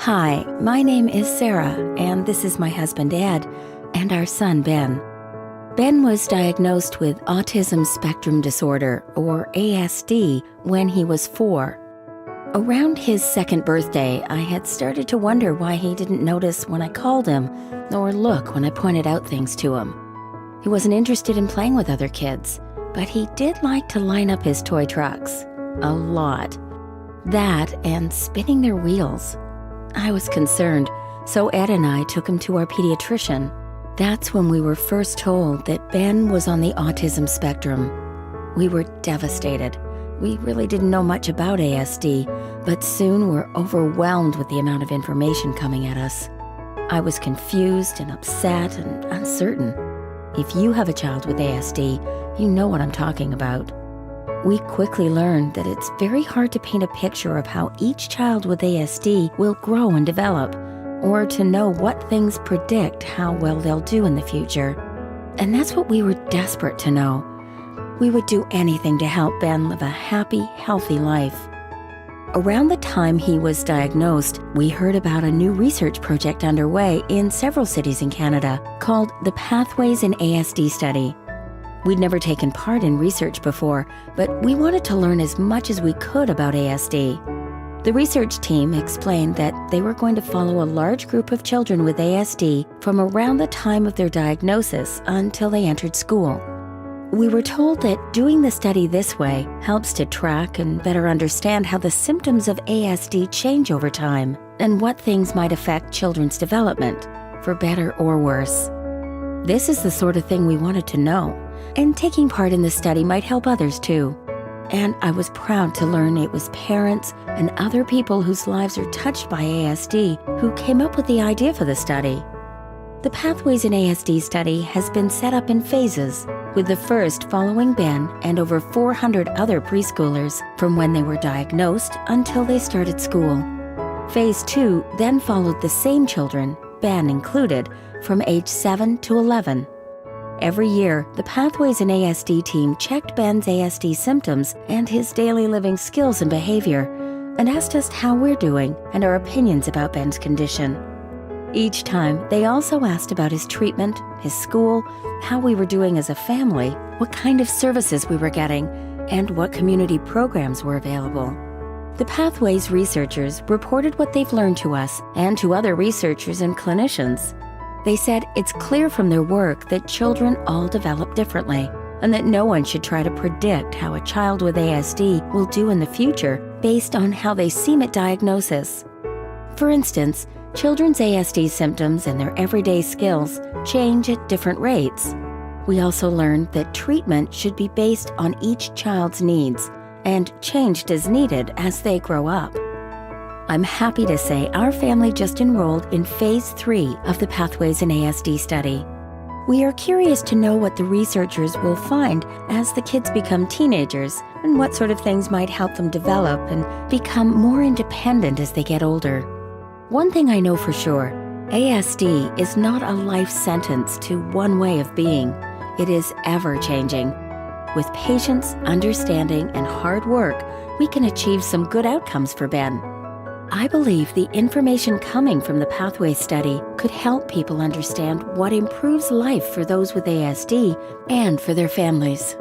Hi, my name is Sarah, and this is my husband Ed, and our son Ben. Ben was diagnosed with autism spectrum disorder, or ASD, when he was 4. Around his second birthday, I had started to wonder why he didn't notice when I called him, or look when I pointed out things to him. He wasn't interested in playing with other kids, but he did like to line up his toy trucks. A lot. That and spinning their wheels. I was concerned, so Ed and I took him to our pediatrician. That's when we were first told that Ben was on the autism spectrum. We were devastated. We really didn't know much about ASD, but soon were overwhelmed with the amount of information coming at us. I was confused and upset and uncertain. If you have a child with ASD, you know what I'm talking about. We quickly learned that it's very hard to paint a picture of how each child with ASD will grow and develop, or to know what things predict how well they'll do in the future. And that's what we were desperate to know. We would do anything to help Ben live a happy, healthy life. Around the time he was diagnosed, we heard about a new research project underway in several cities in Canada called the Pathways in ASD Study. We'd never taken part in research before, but we wanted to learn as much as we could about ASD. The research team explained that they were going to follow a large group of children with ASD from around the time of their diagnosis until they entered school. We were told that doing the study this way helps to track and better understand how the symptoms of ASD change over time and what things might affect children's development, for better or worse. This is the sort of thing we wanted to know, and taking part in the study might help others too. And I was proud to learn it was parents and other people whose lives are touched by ASD who came up with the idea for the study. The Pathways in ASD study has been set up in phases, with the first following Ben and over 400 other preschoolers from when they were diagnosed until they started school. Phase 2 then followed the same children, Ben included, from age 7 to 11. Every year, the Pathways in ASD team checked Ben's ASD symptoms and his daily living skills and behavior, and asked us how we're doing and our opinions about Ben's condition. Each time, they also asked about his treatment, his school, how we were doing as a family, what kind of services we were getting, and what community programs were available. The Pathways researchers reported what they've learned to us and to other researchers and clinicians. They said it's clear from their work that children all develop differently, and that no one should try to predict how a child with ASD will do in the future based on how they seem at diagnosis. For instance, children's ASD symptoms and their everyday skills change at different rates. We also learned that treatment should be based on each child's needs and changed as needed as they grow up. I'm happy to say our family just enrolled in Phase 3 of the Pathways in ASD study. We are curious to know what the researchers will find as the kids become teenagers and what sort of things might help them develop and become more independent as they get older. One thing I know for sure, ASD is not a life sentence to one way of being. It is ever-changing. With patience, understanding, and hard work, we can achieve some good outcomes for Ben. I believe the information coming from the Pathways study could help people understand what improves life for those with ASD and for their families.